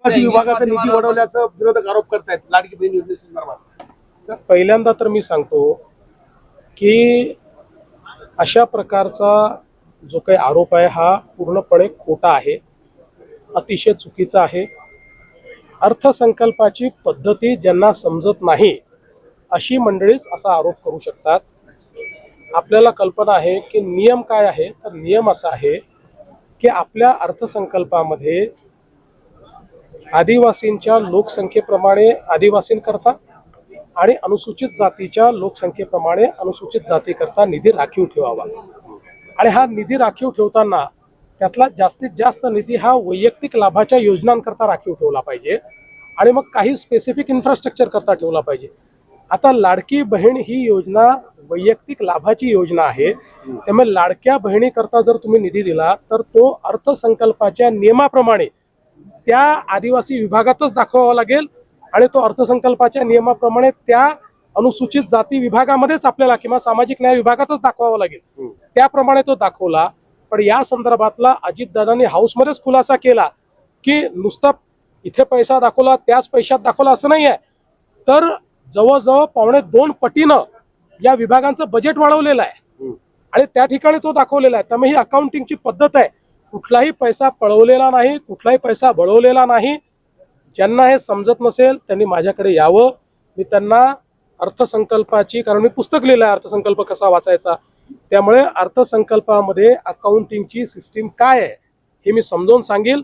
आदिवासी विभागाचा निधी वाढवल्याचा विरोधक आरोप करतायत लाडकी बहीण योजनेसंदर्भात. पहिल्यांदा तर मी सांगतो की अशा प्रकारचा जो काही आरोप आहे हा पूर्णपणे खोटा आहे, अतिशय चुकीचा आहे. अर्थसंकल्पाची पद्धती ज्यांना समजत नाही अशी मंडळीच असा आरोप करू शकतात. आपल्याला कल्पना आहे की नियम काय आहे, तर नियम असा आहे की आपल्या अर्थसंकल्पामध्ये आदिवासींच्या लोकसंख्येप्रमाणे आदिवासींकरता आणि अनुसूचित जातीच्या लोकसंख्येप्रमाणे अनुसूचित जातीकरता निधी राखीव ठेवावा. आणि हा निधी राखीव ठेवताना त्यातला जास्तीत जास्त निधी हा वैयक्तिक लाभाच्या योजनांकरता राखीव ठेवला पाहिजे आणि मग काही स्पेसिफिक इन्फ्रास्ट्रक्चर करता ठेवला पाहिजे. आता लाडकी बहीण ही योजना वैयक्तिक लाभाची योजना आहे, त्यामुळे लाडक्या बहिणीकरता जर तुम्ही निधी दिला तर तो अर्थसंकल्पाच्या नियमाप्रमाणे त्या आदिवासी विभागातच दाखवावा लागेल आणि तो अर्थसंकल्पाच्या नियमाप्रमाणे त्या अनुसूचित जाती विभागामध्येच आपल्याला किंवा सामाजिक न्याय विभागातच दाखवावा लागेल. त्याप्रमाणे तो दाखवला. पण या संदर्भातला अजितदादांनी हाऊसमध्येच खुलासा केला की नुसतं इथे पैसा दाखवला त्याच पैशात दाखवला असं नाही आहे, तर जवळजवळ 2.25 पटीनं या विभागांचं बजेट वाढवलेलं आहे आणि त्या ठिकाणी तो दाखवलेला आहे. त्यामुळे ही अकाउंटिंगची पद्धत आहे. कुठलाही पैसा पळवलेला नाही, कुठलाही पैसा बळवलेला नाही. ज्यांना हे समजत नसेल त्यांनी माझ्याकडे यावं. मी त्यांना अर्थसंकल्पाची, कारण मी पुस्तक लिहिलं आहे अर्थसंकल्प कसा वाचायचा, त्यामुळे अर्थसंकल्पामध्ये अकाउंटिंगची सिस्टीम काय आहे हे मी समजावून सांगेल.